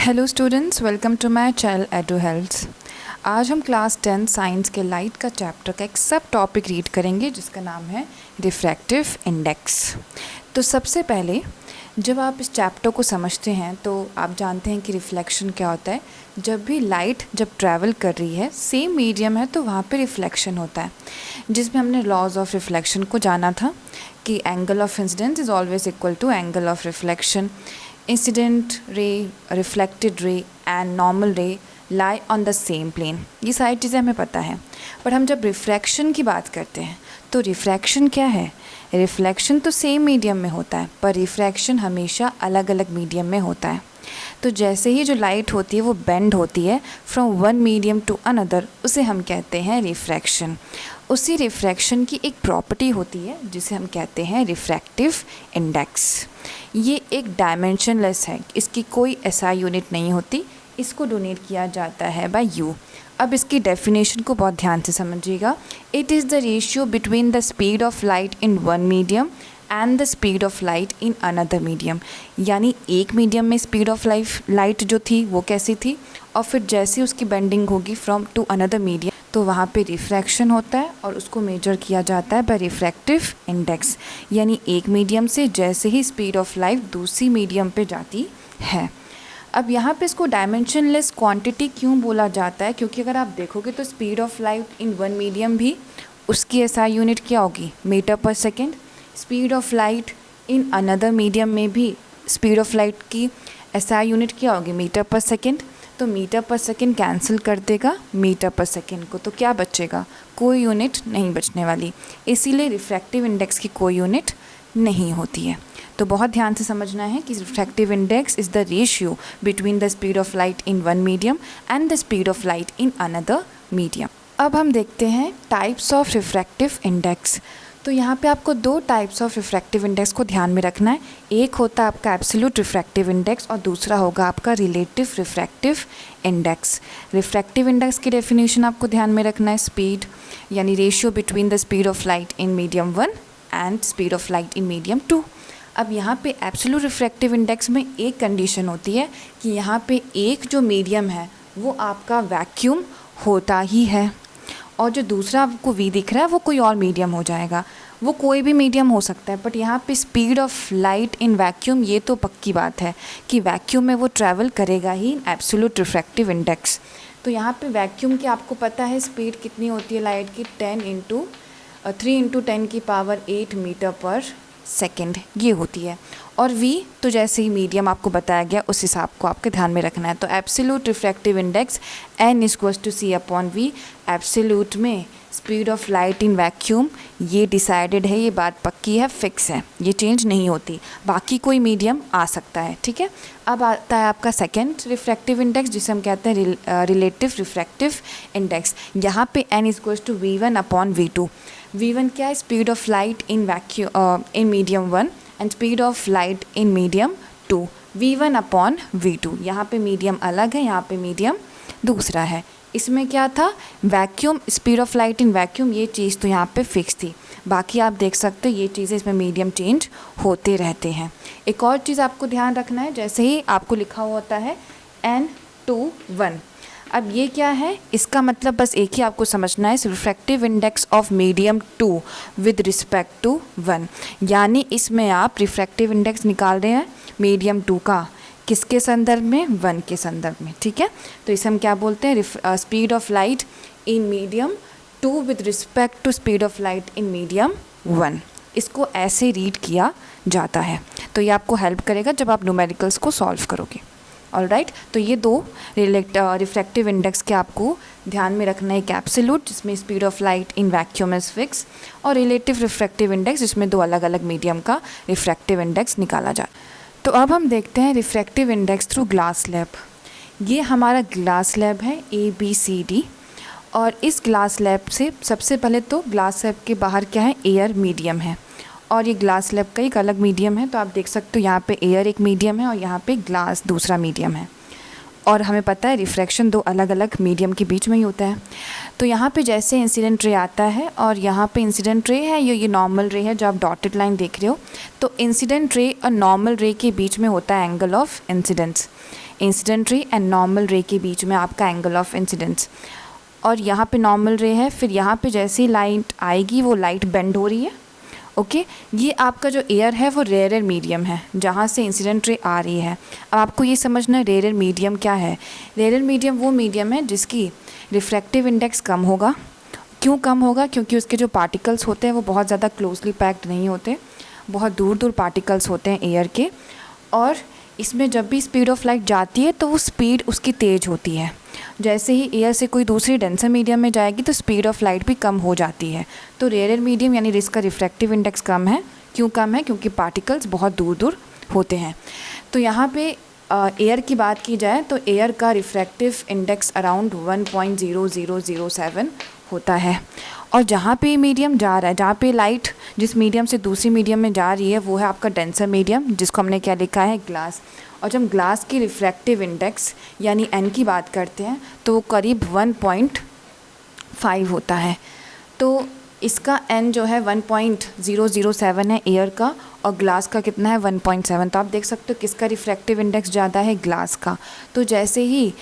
Hello students, welcome to my channel edu health. आज हम class 10 science के light का चैप्टर का एक सब टॉपिक रीड करेंगे जिसका नाम है रिफ्रैक्टिव इंडेक्स। तो सबसे पहले जब आप इस चैप्टर को समझते हैं तो आप जानते हैं कि रिफ्लेक्शन क्या होता है। जब भी लाइट ट्रैवल कर रही है, सेम मीडियम है, तो वहाँ पे रिफ्लेक्शन होता है, जिसमें हमने लॉज ऑफ रिफ्लेक्शन को जाना था कि angle of incidence is always equal to angle of reflection. Incident ray, reflected ray and normal ray lie on the same plane. ये सारी चीज़ें हमें पता है। पर हम जब रिफ्रैक्शन की बात करते हैं तो रिफ्रैक्शन क्या है? रिफ्लेक्शन तो सेम मीडियम में होता है, पर रिफ्रैक्शन हमेशा अलग अलग मीडियम में होता है। तो जैसे ही जो लाइट होती है वो बेंड होती है from one medium to another, उसे हम कहते हैं रिफ्रैक्शन। उसी रिफ्रैक्शन की एक प्रॉपर्टी होती है जिसे हम कहते हैं रिफ्रैक्टिव इंडेक्स। ये एक डायमेंशनलेस है, इसकी कोई एसआई यूनिट नहीं होती, इसको डोनेट किया जाता है बाय यू। अब इसकी डेफिनेशन को बहुत ध्यान से समझिएगा। It is the ratio between the speed of light in one medium and the speed of light in another medium. यानी एक मीडियम में स्पीड ऑफ लाइट जो थी वो कैसी थी, और फिर जैसे उसकी बेंडिंग होगी फ्रॉम टू अनदर मीडियम तो वहाँ पे रिफ्रैक्शन होता है और उसको मेजर किया जाता है बाय रिफ्रैक्टिव इंडेक्स। यानी एक मीडियम से जैसे ही स्पीड ऑफ लाइट दूसरी मीडियम पे जाती है। अब यहाँ पे इसको डायमेंशनलेस क्वांटिटी क्यों बोला जाता है? क्योंकि अगर आप देखोगे तो speed of light in one medium भी उसकी एसआई यूनिट क्या होगी? मीटर पर second. Speed of light in another medium में भी स्पीड ऑफ लाइट की एसआई यूनिट क्या होगी? मीटर पर सेकेंड। तो मीटर पर सेकेंड कैंसिल कर देगा मीटर पर सेकेंड को, तो क्या बचेगा? कोई यूनिट नहीं बचने वाली। इसीलिए रिफ्रैक्टिव इंडेक्स की कोई यूनिट नहीं होती है। तो बहुत ध्यान से समझना है कि refractive index is the ratio between the speed of light in one medium and the speed of light in another medium. अब हम देखते हैं टाइप्स ऑफ रिफ्रैक्टिव इंडेक्स। तो यहाँ पे आपको दो टाइप्स ऑफ रिफ्रैक्टिव इंडेक्स को ध्यान में रखना है। एक होता है आपका एब्सोल्यूट रिफ्रैक्टिव इंडेक्स और दूसरा होगा आपका relative refractive index. Refractive index की डेफिनेशन आपको ध्यान में रखना है, स्पीड यानी ratio between the speed of light in medium 1 and speed of light in medium 2। अब यहाँ पे एब्सोल्यूट रिफ्रैक्टिव इंडेक्स में एक कंडीशन होती है कि यहाँ पे एक जो मीडियम है वो आपका वैक्यूम होता ही है, और जो दूसरा आपको वी दिख रहा है वो कोई और मीडियम हो जाएगा। वो कोई भी मीडियम हो सकता है, बट यहाँ पे speed of light in vacuum ये तो पक्की बात है कि वैक्यूम में वो ट्रैवल करेगा ही एब्सोल्यूट रिफ्रैक्टिव इंडेक्स। तो यहाँ पे वैक्यूम की आपको पता है स्पीड कितनी होती है लाइट की? 3 × 10⁸ मीटर पर सेकेंड ये होती है। और v तो जैसे ही मीडियम आपको बताया गया उस हिसाब को आपके ध्यान में रखना है। तो absolute refractive index n = c/v। Absolute में speed of light in vacuum ये डिसाइडेड है, ये बात पक्की है, फिक्स है, ये चेंज नहीं होती। बाकी कोई मीडियम आ सकता है, ठीक है। अब आता है आपका सेकेंड रिफ्रैक्टिव इंडेक्स जिसे हम कहते हैं रिलेटिव रिफ्रैक्टिव इंडेक्स। यहाँ पे n = v1/v2। v1 क्या है? Speed of light in in medium 1 and speed of light in medium 2। v1/v2। यहाँ पे मीडियम अलग है, यहाँ पे मीडियम दूसरा है। इसमें क्या था? Vacuum, speed of light in vacuum, ये चीज़ तो यहाँ पे फिक्स थी। बाकी आप देख सकते हो ये चीज़ें इसमें मीडियम चेंज होते रहते हैं। एक और चीज़ आपको ध्यान रखना है, जैसे ही आपको लिखा हुआ होता है n/1। अब ये क्या है? इसका मतलब बस एक ही आपको समझना है, refractive index of medium 2 with respect to 1। यानी इसमें आप रिफ्रैक्टिव इंडेक्स निकाल रहे हैं मीडियम 2 का, किसके संदर्भ में? 1 के संदर्भ में, ठीक है। तो इसे हम क्या बोलते हैं? Speed of light in medium 2 with respect to speed of light in medium 1। इसको ऐसे रीड किया जाता है। तो ये आपको हेल्प करेगा जब आप न्यूमेरिकल्स को सॉल्व करोगे। ऑलराइट, तो ये दो रिफ्रैक्टिव इंडेक्स के आपको ध्यान में रखना है। एक एब्सोल्यूट जिसमें speed of light in vacuum is fix, और रिलेटिव रिफ्रैक्टिव इंडेक्स जिसमें दो अलग अलग मीडियम का रिफ्रैक्टिव इंडेक्स निकाला जाए। तो अब हम देखते हैं refractive index through glass slab. ये हमारा ग्लास स्लैब है ABCD, और इस ग्लास स्लैब से सबसे पहले तो ग्लास स्लैब के बाहर क्या है? एयर मीडियम है, और ये ग्लास स्लैब का एक अलग मीडियम है। तो आप देख सकते हो यहाँ पे एयर एक मीडियम है और यहाँ पे ग्लास दूसरा मीडियम है। और हमें पता है रिफ्रैक्शन दो अलग अलग मीडियम के बीच में ही होता है। तो यहाँ पे जैसे इंसिडेंट रे आता है और यहाँ पे इंसिडेंट रे है, ये नॉर्मल रे है जो आप डॉटेड लाइन देख रहे हो। तो इंसिडेंट रे और नॉर्मल रे के बीच में होता है angle of incidence. Incident ray and normal रे के बीच में आपका एंगल ऑफ इंसिडेंस, और यहाँ पे नॉर्मल रे है, फिर यहाँ पे जैसे ही लाइट आएगी वो लाइट बेंड हो रही है। ओके ये आपका जो एयर है वो रेयर मीडियम है जहाँ से इंसिडेंट रे आ रही है। अब आपको ये समझना है रेयर मीडियम क्या है। रेयर मीडियम वो मीडियम है जिसकी रिफ्रैक्टिव इंडेक्स कम होगा। क्यों कम होगा? क्योंकि उसके जो पार्टिकल्स होते हैं वो बहुत ज़्यादा क्लोजली पैक्ड नहीं होते, बहुत दूर दूर पार्टिकल्स होते हैं एयर के, और इसमें जब भी स्पीड ऑफ लाइट जाती है तो वो स्पीड उसकी तेज़ होती है। जैसे ही एयर से कोई दूसरी डेंसर मीडियम में जाएगी तो स्पीड ऑफ लाइट भी कम हो जाती है। तो रेयर मीडियम यानी इसका रिफ्रैक्टिव इंडेक्स कम है। क्यों कम है? क्योंकि पार्टिकल्स बहुत दूर दूर होते हैं। तो यहाँ पे एयर की बात की जाए तो एयर का रिफ्रैक्टिव इंडेक्स अराउंड 1.0007 होता है। और जहाँ पे मीडियम जा रहा है, जहाँ पे लाइट जिस मीडियम से दूसरी मीडियम में जा रही है वो है आपका डेंसर मीडियम, जिसको हमने क्या लिखा है? ग्लास। और जब ग्लास की रिफ्रैक्टिव इंडेक्स यानी एन की बात करते हैं तो वो करीब 1.5 होता है। तो इसका एन जो है 1.007 है एयर का, और ग्लास का कितना है? 1.7। तो आप देख सकते हो किसका रिफ्रैक्टिव इंडेक्स ज़्यादा है? ग्लास का। तो जैसे ही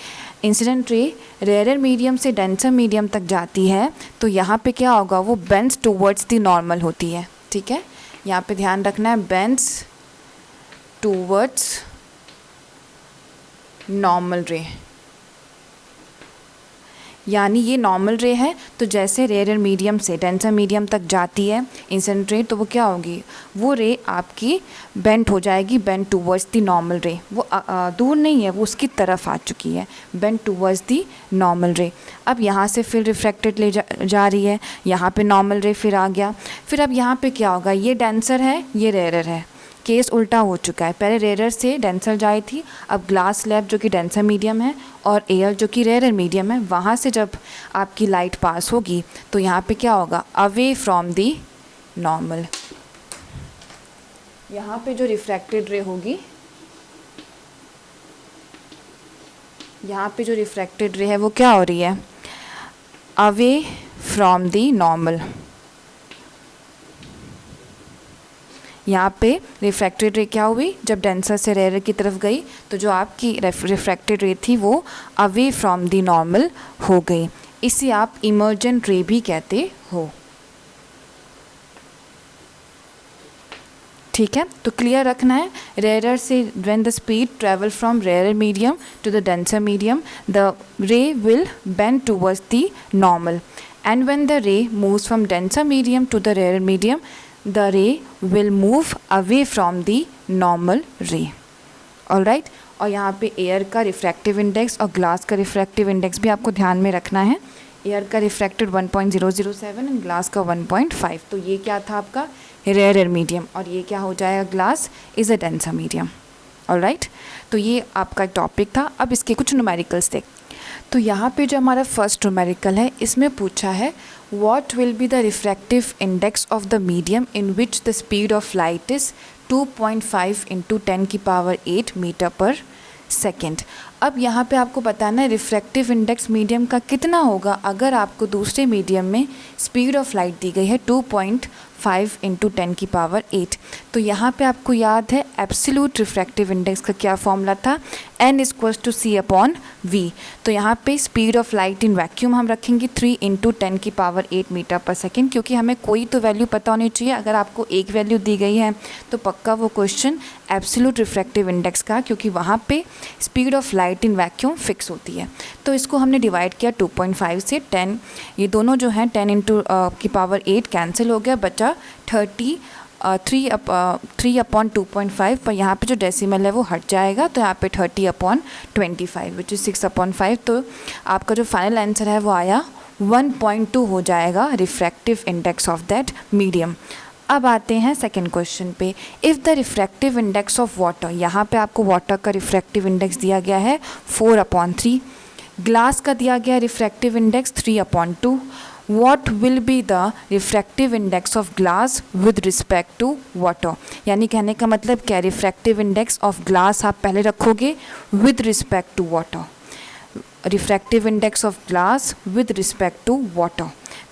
इंसिडेंट रे रेयर मीडियम से डेंसर मीडियम तक जाती है तो यहाँ पे क्या होगा? वो बेंड्स टूवर्ड्स द नॉर्मल होती है। ठीक है, यहाँ पे ध्यान रखना है, बेंड्स टूवर्ड्स नॉर्मल रे, यानी ये नॉर्मल रे है। तो जैसे रेयर मीडियम से डेंसर मीडियम तक जाती है इंसिडेंट रे तो वो क्या होगी? वो रे आपकी बेंड हो जाएगी, बेंड टूवर्ड्स द नॉर्मल रे। वो दूर नहीं है, वो उसकी तरफ आ चुकी है, बेंड टूवर्ड्स द नॉर्मल रे। अब यहाँ से फिर रिफ्रैक्टेड ले जा रही है, यहाँ पे नॉर्मल रे फिर आ गया। फिर अब यहाँ पे क्या होगा? ये डेंसर है, ये रेयर है, केस उल्टा हो चुका है। पहले रेयर से डेंसर जाई थी, अब ग्लास स्लैब जो कि डेंसर मीडियम है और एयर जो कि रेयर मीडियम है, वहाँ से जब आपकी लाइट पास होगी तो यहाँ पे क्या होगा? Away from the normal. यहाँ पे जो रिफ्रैक्टेड रे होगी, यहाँ पे जो रिफ्रैक्टेड रे है वो क्या हो रही है? Away from the normal. यहाँ पे रिफ्रैक्टेड रे क्या हुई? जब डेंसर से रेयर की तरफ गई तो जो आपकी रिफ्रैक्टेड रे थी वो अवे फ्रॉम द नॉर्मल हो गई। इसे आप इमर्जेंट रे भी कहते हो। ठीक है, तो क्लियर रखना है। रेयर से when the speed travel from rare medium to the denser medium the ray will bend towards the normal, and when the ray moves from denser medium to the rare medium the ray will move away from the normal ray. All right? और यहाँ पे air का refractive index और glass का refractive index भी आपको ध्यान में रखना है। एयर का रिफ्रैक्टेड 1.007 एंड ग्लास का 1.5। तो ये क्या था आपका? रेयर मीडियम, और ये क्या हो जाएगा? Glass is a denser medium. All right, तो ये आपका एक टॉपिक था। अब इसके कुछ न्यूमेरिकल्स देख। तो यहाँ पे जो हमारा फर्स्ट न्यूमेरिकल है इसमें पूछा है what will be the refractive index of the medium in which the speed of light is 2.5 into 10 की पावर 8 मीटर पर सेकेंड। अब यहाँ पे आपको बताना है रिफ्रैक्टिव इंडेक्स मीडियम का कितना होगा अगर आपको दूसरे मीडियम में स्पीड ऑफ लाइट दी गई है 2.5 इंटू 10 की पावर 8। तो यहाँ पे आपको याद है एब्सोल्यूट रिफ्रैक्टिव इंडेक्स का क्या फॉर्मूला था? n equals to c upon v। तो यहाँ पे speed of light in vacuum हम रखेंगे 3 इंटू 10 की पावर 8 मीटर पर सेकेंड, क्योंकि हमें कोई तो वैल्यू पता होनी चाहिए। अगर आपको एक वैल्यू दी गई है तो पक्का वो क्वेश्चन एब्सोल्यूट रिफ्रैक्टिव इंडेक्स का, क्योंकि वहाँ पे speed of light in vacuum fix होती है। तो इसको हमने डिवाइड किया 2.5 से 10, ये दोनों जो हैं 10 इंटू की पावर 8 कैंसिल हो गया, बचा 3 अपॉन 2.5, पर यहाँ पे जो डेसिमल है वो हट जाएगा, तो यहाँ पे 30 अपॉन 25 विच इज़ 6 अपॉन 5। तो आपका जो फाइनल आंसर है वो आया 1.2 हो जाएगा refractive index of that medium. अब आते हैं सेकंड क्वेश्चन पे। If the refractive index of water, यहाँ पे आपको वाटर का रिफ्रैक्टिव इंडेक्स दिया गया है 4/3, ग्लास का दिया गया refractive index 3/2, what will be the refractive index of glass with respect to water? यानी कहने का मतलब क्या, रिफ्रैक्टिव इंडेक्स ऑफ ग्लास आप पहले रखोगे with respect to water, refractive index of glass with respect to water।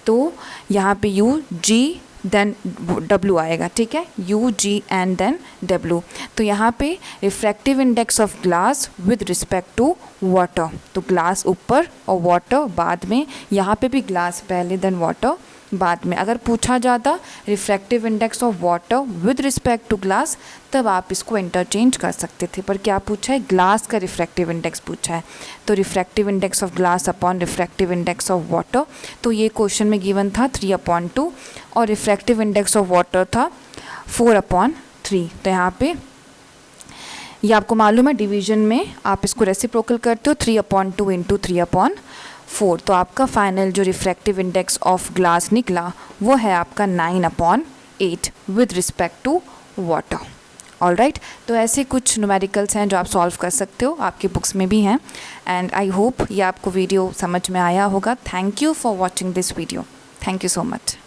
तो यहाँ पे U G देन W आएगा, ठीक है, U G and then W। तो यहाँ पे refractive index of glass with respect to water, तो ग्लास ऊपर और वाटर बाद में, यहाँ पे भी ग्लास पहले देन वाटर बाद में। अगर पूछा जाता refractive index of water with respect to glass, तब आप इसको इंटरचेंज कर सकते थे, पर क्या पूछा है, ग्लास का रिफ्रैक्टिव इंडेक्स पूछा है। तो refractive index of glass upon refractive index of water, तो ये क्वेश्चन में गिवन था 3/2 और रिफ्रैक्टिव इंडेक्स ऑफ वाटर था 4/3। तो यहाँ पे ये आपको मालूम है डिवीजन में आप इसको रेसिप्रोकल करते हो 3/2 इंटू 3/4, तो आपका फाइनल जो रिफ्रैक्टिव इंडेक्स ऑफ ग्लास निकला वो है आपका 9/8 with respect to water. All right, तो ऐसे कुछ न्यूमेरिकल्स हैं जो आप सॉल्व कर सकते हो, आपकी बुक्स में भी हैं। एंड आई होप ये आपको वीडियो समझ में आया होगा। Thank you for watching this video. Thank you so much.